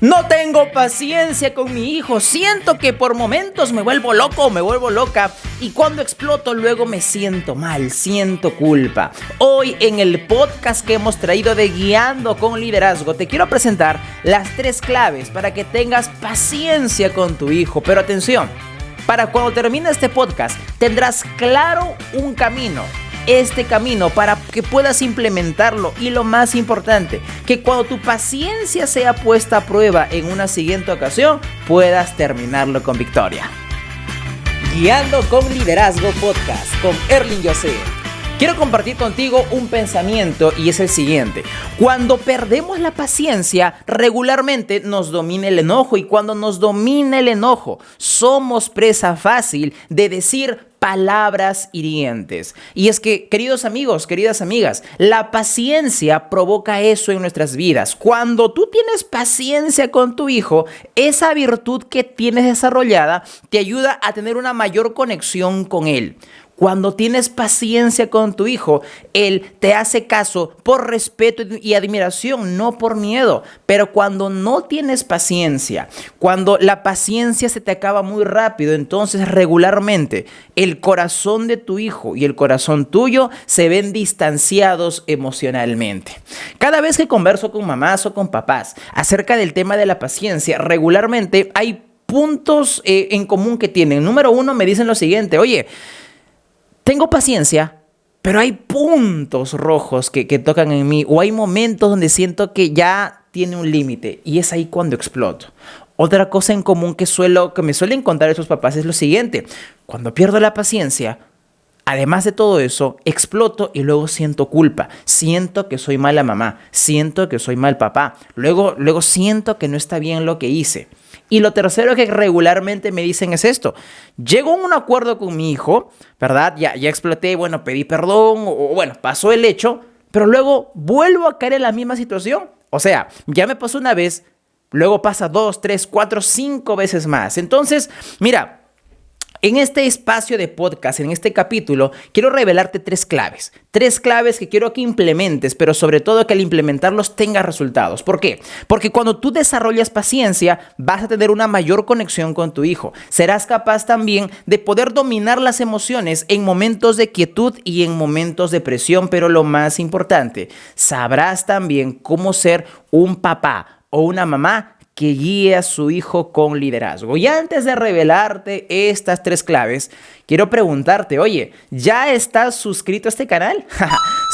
No tengo paciencia con mi hijo, siento que por momentos me vuelvo loco o me vuelvo loca y cuando exploto luego me siento mal, siento culpa. Hoy en el podcast que hemos traído de Guiando con Liderazgo te quiero presentar las 3 claves para que tengas paciencia con tu hijo. Pero atención, para cuando termine este podcast tendrás claro un camino. Este camino para que puedas implementarlo y lo más importante, que cuando tu paciencia sea puesta a prueba en una siguiente ocasión, puedas terminarlo con victoria. Guiando con Liderazgo Podcast con Erling José. Quiero compartir contigo un pensamiento y es el siguiente. Cuando perdemos la paciencia, regularmente nos domina el enojo y cuando nos domina el enojo, somos presa fácil de decir palabras hirientes. Y es que, queridos amigos, queridas amigas, la paciencia provoca eso en nuestras vidas. Cuando tú tienes paciencia con tu hijo, esa virtud que tienes desarrollada te ayuda a tener una mayor conexión con él. Cuando tienes paciencia con tu hijo, él te hace caso por respeto y admiración, no por miedo. Pero cuando no tienes paciencia, cuando la paciencia se te acaba muy rápido, entonces regularmente el corazón de tu hijo y el corazón tuyo se ven distanciados emocionalmente. Cada vez que converso con mamás o con papás acerca del tema de la paciencia, regularmente hay puntos en común que tienen. Número 1, me dicen lo siguiente: oye, tengo paciencia, pero hay puntos rojos que tocan en mí o hay momentos donde siento que ya tiene un límite y es ahí cuando exploto. Otra cosa en común que me suelen contar esos papás es lo siguiente: cuando pierdo la paciencia, además de todo eso, exploto y luego siento culpa. Siento que soy mala mamá, siento que soy mal papá, luego siento que no está bien lo que hice. Y lo tercero que regularmente me dicen es esto: llego a un acuerdo con mi hijo, ¿verdad? Ya exploté, pedí perdón, pasó el hecho, pero luego vuelvo a caer en la misma situación. O sea, ya me pasó una vez, luego pasa 2, 3, 4, 5 veces más. Entonces, mira, en este espacio de podcast, en este capítulo, quiero revelarte 3 claves. 3 claves que quiero que implementes, pero sobre todo que al implementarlos tengas resultados. ¿Por qué? Porque cuando tú desarrollas paciencia, vas a tener una mayor conexión con tu hijo. Serás capaz también de poder dominar las emociones en momentos de quietud y en momentos de presión. Pero lo más importante, sabrás también cómo ser un papá o una mamá que guíe a su hijo con liderazgo. Y antes de revelarte estas 3 claves, quiero preguntarte, oye, ¿ya estás suscrito a este canal?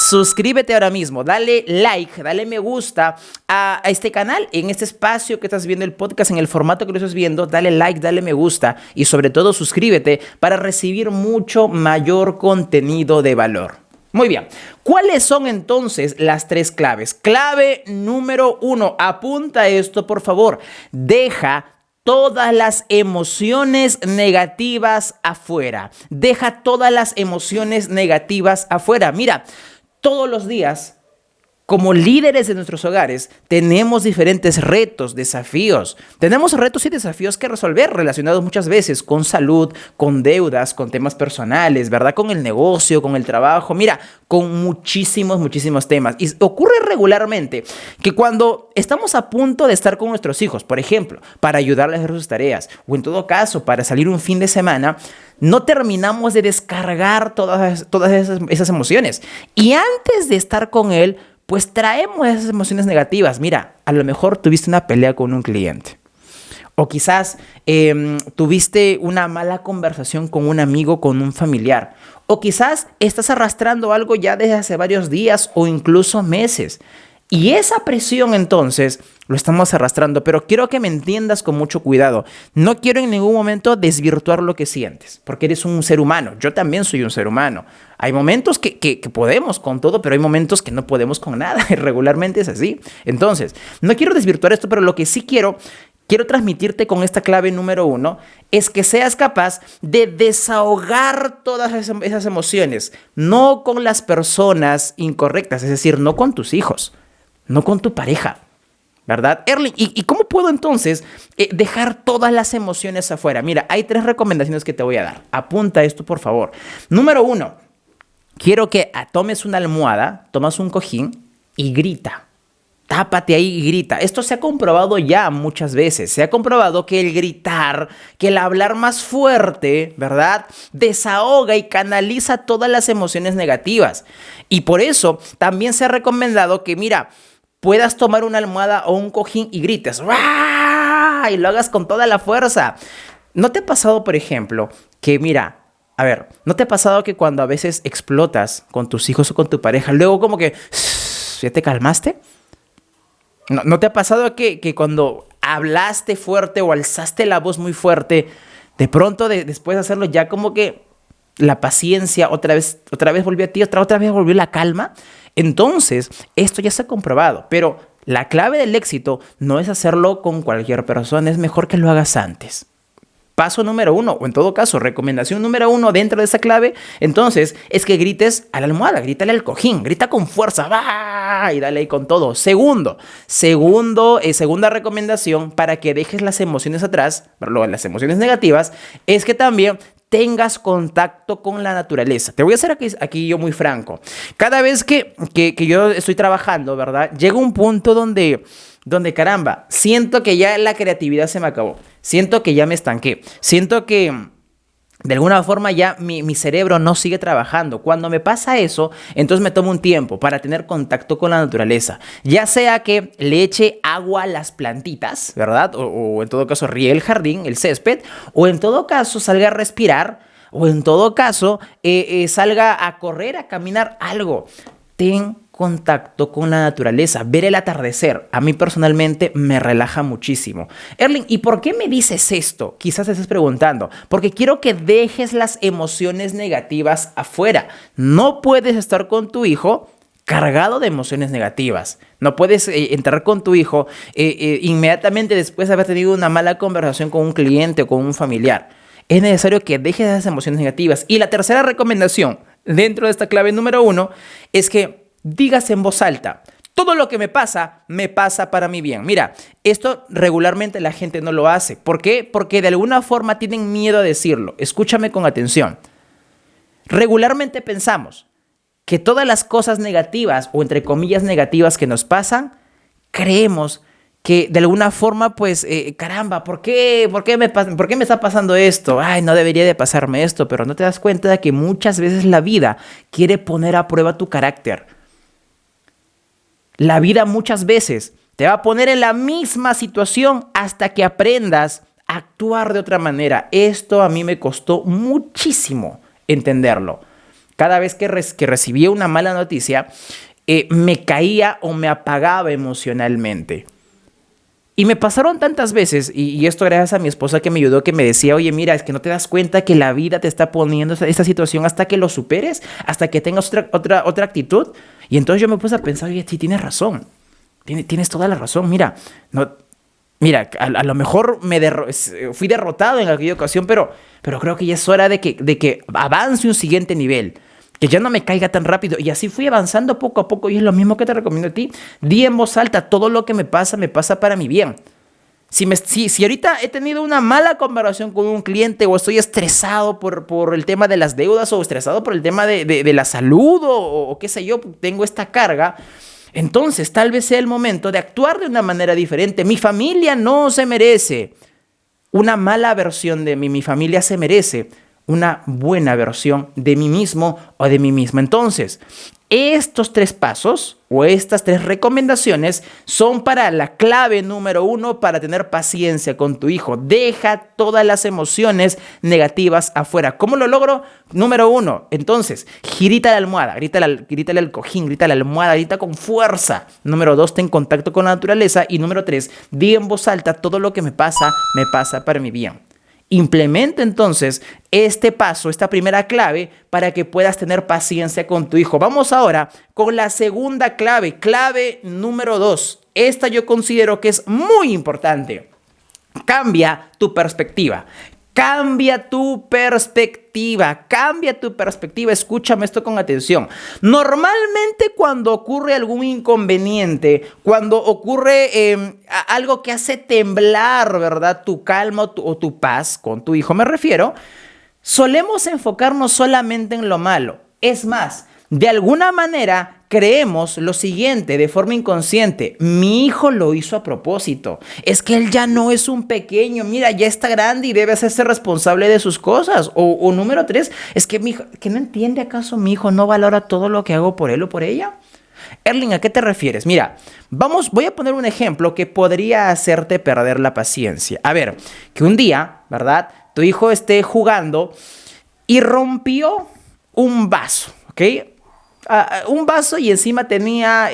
Suscríbete ahora mismo, dale like, dale me gusta a este canal, en este espacio que estás viendo el podcast, en el formato que lo estás viendo, dale like, dale me gusta y sobre todo suscríbete para recibir mucho mayor contenido de valor. Muy bien, ¿cuáles son entonces las 3 claves? Clave número 1, apunta esto por favor: deja todas las emociones negativas afuera. Deja todas las emociones negativas afuera. Mira, todos los días, como líderes de nuestros hogares, tenemos diferentes retos, desafíos. Tenemos retos y desafíos que resolver relacionados muchas veces con salud, con deudas, con temas personales, ¿verdad? Con el negocio, con el trabajo. Mira, con muchísimos temas. Y ocurre regularmente que cuando estamos a punto de estar con nuestros hijos, por ejemplo, para ayudarles a hacer sus tareas o en todo caso para salir un fin de semana, no terminamos de descargar todas esas emociones. Y antes de estar con él, pues traemos esas emociones negativas. Mira, a lo mejor tuviste una pelea con un cliente. O quizás tuviste una mala conversación con un amigo, con un familiar. O quizás estás arrastrando algo ya desde hace varios días o incluso meses. Y esa presión entonces lo estamos arrastrando, pero quiero que me entiendas con mucho cuidado. No quiero en ningún momento desvirtuar lo que sientes, porque eres un ser humano. Yo también soy un ser humano. Hay momentos que podemos con todo, pero hay momentos que no podemos con nada. Y regularmente es así. Entonces, no quiero desvirtuar esto, pero lo que sí quiero transmitirte con esta clave número 1 es que seas capaz de desahogar todas esas emociones, no con las personas incorrectas, es decir, no con tus hijos, no con tu pareja, ¿verdad? Erling, ¿y cómo puedo entonces dejar todas las emociones afuera? Mira, hay 3 recomendaciones que te voy a dar. Apunta esto, por favor. Número 1, quiero que tomes una almohada, tomas un cojín y grita. tápate ahí y grita. Esto se ha comprobado ya muchas veces. Se ha comprobado que el gritar, que el hablar más fuerte, ¿verdad? Desahoga y canaliza todas las emociones negativas. Y por eso también se ha recomendado que, mira, puedas tomar una almohada o un cojín y grites ¡Wah! Y lo hagas con toda la fuerza. ¿No te ha pasado, por ejemplo, que mira, a ver, ¿no te ha pasado que cuando a veces explotas con tus hijos o con tu pareja, luego como que ¿ya te calmaste? ¿No te ha pasado que cuando hablaste fuerte o alzaste la voz muy fuerte, de pronto después de hacerlo ya como que la paciencia otra vez volvió a ti, otra vez volvió la calma? Entonces, esto ya se ha comprobado, pero la clave del éxito no es hacerlo con cualquier persona, es mejor que lo hagas antes. Paso número 1, o en todo caso, recomendación número 1 dentro de esa clave, entonces, es que grites a la almohada, grítale al cojín, grita con fuerza, ¡bah! Y dale ahí con todo. Segunda recomendación para que dejes las emociones atrás, las emociones negativas, es que también tengas contacto con la naturaleza. Te voy a hacer aquí yo muy franco. Cada vez que yo estoy trabajando, ¿verdad? Llega un punto donde caramba, siento que ya la creatividad se me acabó. Siento que ya me estanqué. Siento que de alguna forma ya mi cerebro no sigue trabajando. Cuando me pasa eso, entonces me tomo un tiempo para tener contacto con la naturaleza. Ya sea que le eche agua a las plantitas, ¿verdad? O en todo caso riegue el jardín, el césped. O en todo caso salga a respirar. O en todo caso salga a correr, a caminar, algo. Ten contacto con la naturaleza, ver el atardecer. A mí personalmente me relaja muchísimo. Erling, ¿y por qué me dices esto? Quizás te estés preguntando. Porque quiero que dejes las emociones negativas afuera. No puedes estar con tu hijo cargado de emociones negativas. No puedes entrar con tu hijo inmediatamente después de haber tenido una mala conversación con un cliente o con un familiar. Es necesario que dejes esas emociones negativas. Y la tercera recomendación dentro de esta clave número 1 es que digas en voz alta: todo lo que me pasa para mi bien. Mira, esto regularmente la gente no lo hace. ¿Por qué? Porque de alguna forma tienen miedo a decirlo. Escúchame con atención. Regularmente pensamos que todas las cosas negativas o entre comillas negativas que nos pasan, creemos que de alguna forma, pues, caramba, ¿por qué me está pasando esto? Ay, no debería de pasarme esto, pero no te das cuenta de que muchas veces la vida quiere poner a prueba tu carácter. La vida muchas veces te va a poner en la misma situación hasta que aprendas a actuar de otra manera. Esto a mí me costó muchísimo entenderlo. Cada vez que recibía una mala noticia, me caía o me apagaba emocionalmente. Y me pasaron tantas veces, y esto gracias a mi esposa que me ayudó, que me decía: oye, mira, es que no te das cuenta que la vida te está poniendo esta situación hasta que lo superes, hasta que tengas otra actitud. Y entonces yo me puse a pensar: oye, sí, tienes razón, tienes toda la razón. Mira, a lo mejor fui derrotado en aquella ocasión, pero creo que ya es hora de que avance un siguiente nivel. Que ya no me caiga tan rápido. Y así fui avanzando poco a poco. Y es lo mismo que te recomiendo a ti. Di en voz alta: todo lo que me pasa para mi bien. Si ahorita he tenido una mala conversación con un cliente, o estoy estresado por el tema de las deudas, o estresado por el tema de la salud, o qué sé yo, tengo esta carga, entonces tal vez sea el momento de actuar de una manera diferente. Mi familia no se merece una mala versión de mí. Mi familia se merece una buena versión de mí mismo o de mí misma. Entonces, estos 3 pasos o estas 3 recomendaciones son para la clave número 1 para tener paciencia con tu hijo. Deja todas las emociones negativas afuera. ¿Cómo lo logro? Número 1, entonces, grita la almohada, grítale al cojín, grita la almohada, grita con fuerza. Número 2, ten contacto con la naturaleza. Y número 3, di en voz alta: todo lo que me pasa para mi bien. Implementa entonces este paso, esta primera clave, para que puedas tener paciencia con tu hijo. Vamos ahora con la segunda clave, clave número 2. Esta yo considero que es muy importante. Cambia tu perspectiva. Cambia tu perspectiva, escúchame esto con atención. Normalmente cuando ocurre algún inconveniente, cuando ocurre algo que hace temblar, ¿verdad?, tu calma o tu paz, con tu hijo me refiero, solemos enfocarnos solamente en lo malo. Es más, De alguna manera creemos lo siguiente de forma inconsciente: mi hijo lo hizo a propósito, es que él ya no es un pequeño, mira, ya está grande y debe hacerse responsable de sus cosas. O número 3, es que mi hijo, ¿que no entiende acaso mi hijo no valora todo lo que hago por él o por ella? Erling, ¿a qué te refieres? Mira, voy a poner un ejemplo que podría hacerte perder la paciencia. A ver, que un día, ¿verdad?, tu hijo esté jugando y rompió un vaso, ¿ok? Un vaso y encima tenía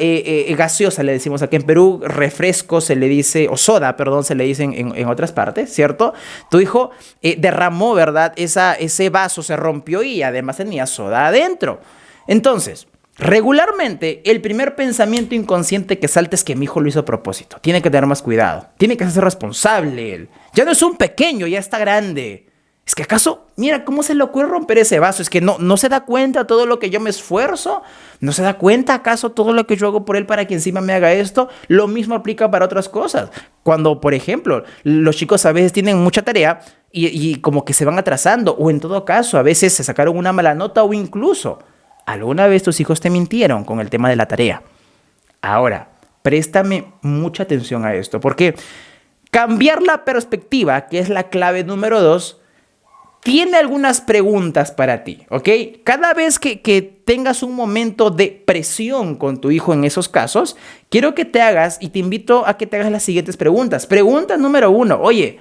gaseosa, le decimos aquí en Perú, refresco se le dice, o soda, perdón, se le dice en otras partes, ¿cierto? Tu hijo derramó, ¿verdad? Ese vaso se rompió y además tenía soda adentro. Entonces, regularmente, el primer pensamiento inconsciente que salta es que mi hijo lo hizo a propósito. Tiene que tener más cuidado. Tiene que ser responsable él. Ya no es un pequeño, ya está grande. ¿Es que acaso, mira, cómo se le ocurre romper ese vaso? ¿Es que no se da cuenta todo lo que yo me esfuerzo? ¿No se da cuenta acaso todo lo que yo hago por él para que encima me haga esto? Lo mismo aplica para otras cosas. Cuando, por ejemplo, los chicos a veces tienen mucha tarea y como que se van atrasando. O en todo caso, a veces se sacaron una mala nota o incluso alguna vez tus hijos te mintieron con el tema de la tarea. Ahora, préstame mucha atención a esto, porque cambiar la perspectiva, que es la clave número 2, tiene algunas preguntas para ti, ¿ok? Cada vez que tengas un momento de presión con tu hijo en esos casos, quiero que te hagas y te invito a que te hagas las siguientes preguntas. Pregunta número 1, oye,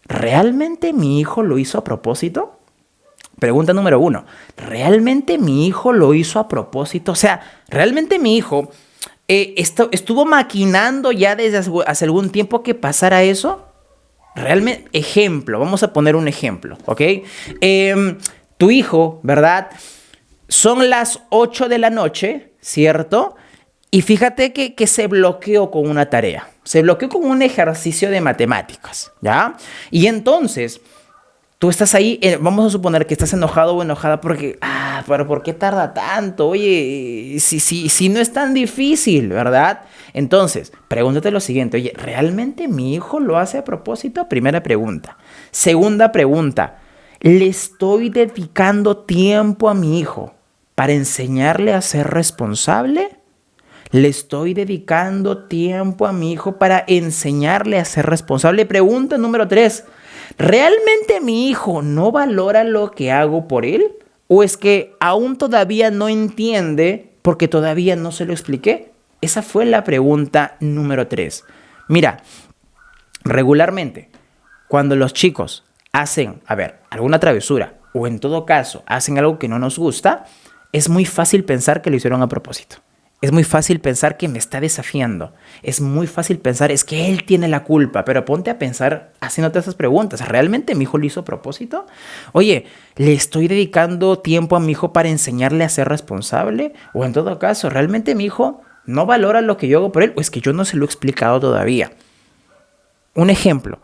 ¿realmente mi hijo lo hizo a propósito? Pregunta número 1, ¿realmente mi hijo lo hizo a propósito? O sea, ¿realmente mi hijo estuvo maquinando ya desde hace algún tiempo que pasara eso? Realmente, ejemplo, vamos a poner un ejemplo, ¿ok? Tu hijo, ¿verdad? Son las 8 de la noche, ¿cierto? Y fíjate que se bloqueó con una tarea. Se bloqueó con un ejercicio de matemáticas, ¿ya? Y entonces, tú estás ahí, vamos a suponer que estás enojado o enojada porque, pero ¿por qué tarda tanto? Oye, si no es tan difícil, ¿verdad? Entonces, pregúntate lo siguiente, oye, ¿realmente mi hijo lo hace a propósito? Primera pregunta. Segunda pregunta, ¿le estoy dedicando tiempo a mi hijo para enseñarle a ser responsable? ¿Le estoy dedicando tiempo a mi hijo para enseñarle a ser responsable? Pregunta número 3, ¿realmente mi hijo no valora lo que hago por él? ¿O es que aún todavía no entiende porque todavía no se lo expliqué? Esa fue la pregunta número 3. Mira, regularmente, cuando los chicos hacen, alguna travesura o en todo caso hacen algo que no nos gusta, es muy fácil pensar que lo hicieron a propósito. Es muy fácil pensar que me está desafiando. Es muy fácil pensar, es que él tiene la culpa. Pero ponte a pensar haciéndote esas preguntas. ¿Realmente mi hijo lo hizo a propósito? Oye, ¿le estoy dedicando tiempo a mi hijo para enseñarle a ser responsable? O en todo caso, ¿realmente mi hijo no valora lo que yo hago por él? ¿O es que yo no se lo he explicado todavía? Un ejemplo.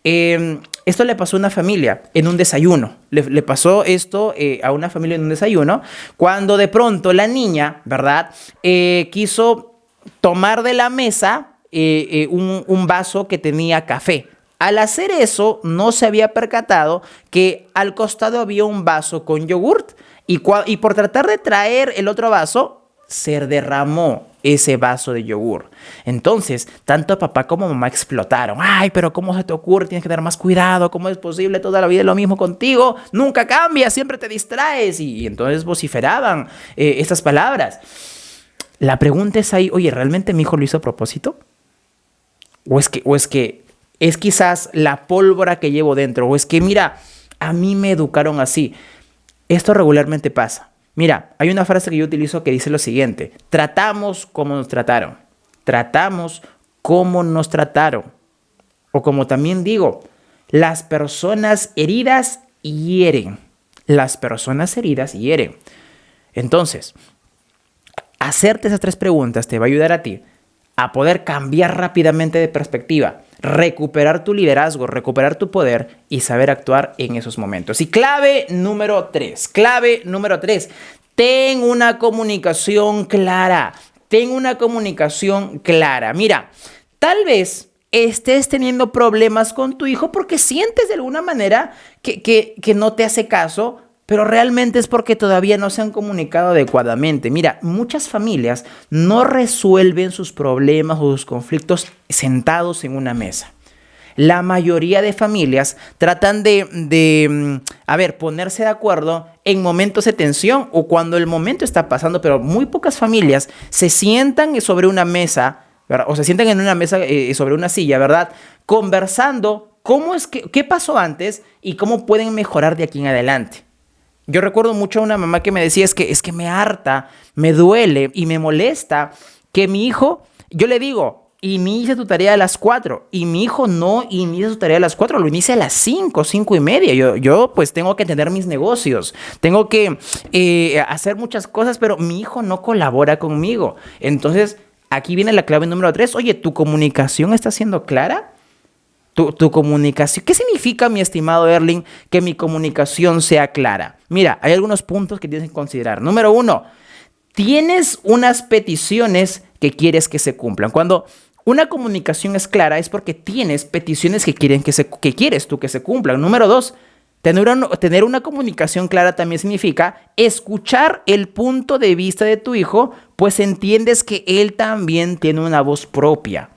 Esto le pasó a una familia en un desayuno. Le pasó esto a una familia en un desayuno cuando de pronto la niña, ¿verdad? Quiso tomar de la mesa un vaso que tenía café. Al hacer eso, no se había percatado que al costado había un vaso con yogurt y por tratar de traer el otro vaso, se derramó ese vaso de yogur. Entonces, tanto papá como mamá explotaron. Ay, pero ¿cómo se te ocurre? Tienes que tener más cuidado. ¿Cómo es posible? Toda la vida es lo mismo contigo. Nunca cambias, siempre te distraes. Y entonces vociferaban estas palabras. La pregunta es ahí, oye, ¿realmente mi hijo lo hizo a propósito? ¿O es que es quizás la pólvora que llevo dentro? ¿O es que, mira, a mí me educaron así? Esto regularmente pasa. Mira, hay una frase que yo utilizo que dice lo siguiente: tratamos como nos trataron. Tratamos como nos trataron. O como también digo, las personas heridas hieren. Las personas heridas hieren. Entonces, hacerte esas 3 preguntas te va a ayudar a ti a poder cambiar rápidamente de perspectiva, recuperar tu liderazgo, recuperar tu poder y saber actuar en esos momentos. Y clave número 3, ten una comunicación clara, Mira, tal vez estés teniendo problemas con tu hijo porque sientes de alguna manera que no te hace caso pero realmente es porque todavía no se han comunicado adecuadamente. Mira, muchas familias no resuelven sus problemas o sus conflictos sentados en una mesa. La mayoría de familias tratan de ponerse de acuerdo en momentos de tensión o cuando el momento está pasando, pero muy pocas familias se sientan sobre una mesa, ¿verdad? O se sientan en una mesa sobre una silla, ¿verdad? Conversando qué pasó antes y cómo pueden mejorar de aquí en adelante. Yo recuerdo mucho a una mamá que me decía, es que me harta, me duele y me molesta que mi hijo, yo le digo, inicia tu tarea a las 4 y mi hijo no inicia su tarea a las 4, lo inicia a las 5:30. Yo pues tengo que tener mis negocios, tengo que hacer muchas cosas, pero mi hijo no colabora conmigo. Entonces, aquí viene la clave número 3. Oye, ¿tu comunicación está siendo clara? Tu comunicación. ¿Qué significa, mi estimado Erling, que mi comunicación sea clara? Mira, hay algunos puntos que tienes que considerar. Número 1, tienes unas peticiones que quieres que se cumplan. Cuando una comunicación es clara es porque tienes peticiones que quieres tú que se cumplan. Número 2, tener una comunicación clara también significa escuchar el punto de vista de tu hijo, pues entiendes que él también tiene una voz propia,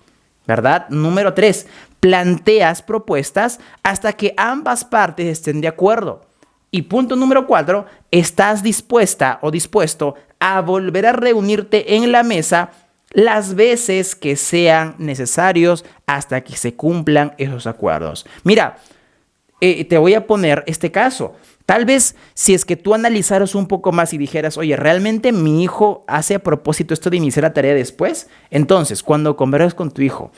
¿verdad? Número 3, planteas propuestas hasta que ambas partes estén de acuerdo. Y punto número 4, estás dispuesta o dispuesto a volver a reunirte en la mesa las veces que sean necesarios hasta que se cumplan esos acuerdos. Mira, te voy a poner este caso. Tal vez si es que tú analizaras un poco más y dijeras, oye, ¿realmente mi hijo hace a propósito esto de iniciar la tarea después? Entonces, cuando conversas con tu hijo,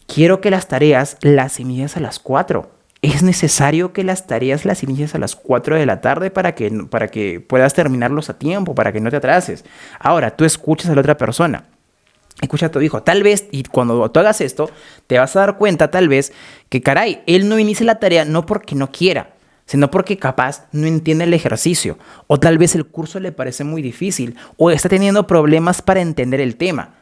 quiero que las tareas las inicies a las 4. ¿Es necesario que las tareas las inicies a las 4 de la tarde para que puedas terminarlos a tiempo, para que no te atrases? Ahora, tú escuchas a la otra persona. Escucha a tu hijo. Tal vez, y cuando tú hagas esto, te vas a dar cuenta tal vez que, caray, él no inicia la tarea no porque no quiera, sino porque capaz no entiende el ejercicio. O tal vez el curso le parece muy difícil o está teniendo problemas para entender el tema.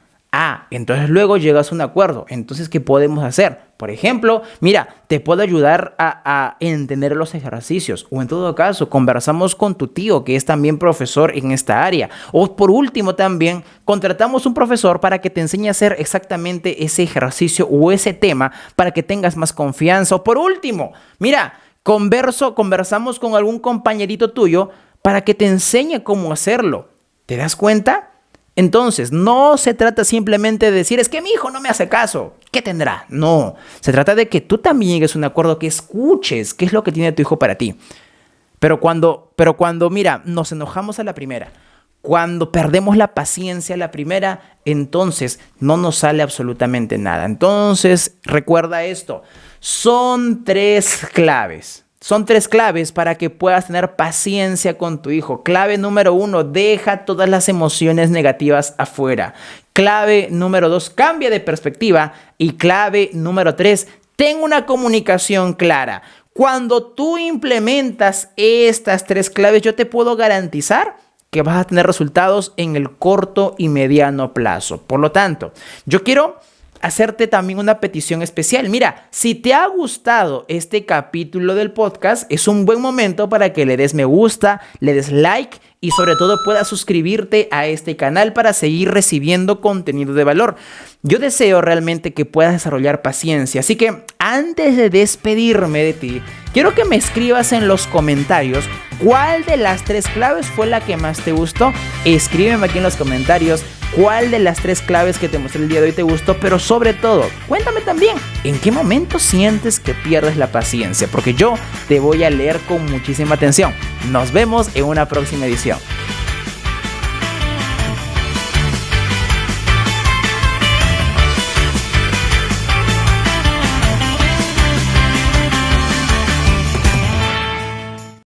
Entonces luego llegas a un acuerdo. Entonces, ¿qué podemos hacer? Por ejemplo, mira, te puedo ayudar a entender los ejercicios. O en todo caso, conversamos con tu tío, que es también profesor en esta área. O por último también, contratamos un profesor para que te enseñe a hacer exactamente ese ejercicio o ese tema para que tengas más confianza. O por último, mira, conversamos con algún compañerito tuyo para que te enseñe cómo hacerlo. ¿Te das cuenta? Entonces, no se trata simplemente de decir, es que mi hijo no me hace caso. ¿Qué tendrá? No, se trata de que tú también llegues a un acuerdo, que escuches qué es lo que tiene tu hijo para ti. Pero cuando, mira, nos enojamos a la primera, cuando perdemos la paciencia a la primera, entonces no nos sale absolutamente nada. Entonces, recuerda esto, son 3 claves. Son 3 claves para que puedas tener paciencia con tu hijo. Clave número 1, deja todas las emociones negativas afuera. Clave número 2, cambia de perspectiva. Y clave número 3, ten una comunicación clara. Cuando tú implementas estas 3 claves, yo te puedo garantizar que vas a tener resultados en el corto y mediano plazo. Por lo tanto, yo quiero hacerte también una petición especial. Mira, si te ha gustado este capítulo del podcast, es un buen momento para que le des me gusta, le des like y sobre todo puedas suscribirte a este canal para seguir recibiendo contenido de valor. Yo deseo realmente que puedas desarrollar paciencia, así que antes de despedirme de ti, quiero que me escribas en los comentarios cuál de las 3 claves fue la que más te gustó. Escríbeme aquí en los comentarios cuál de las 3 claves que te mostré el día de hoy te gustó, pero sobre todo, cuéntame también en qué momento sientes que pierdes la paciencia, porque yo te voy a leer con muchísima atención. Nos vemos en una próxima edición.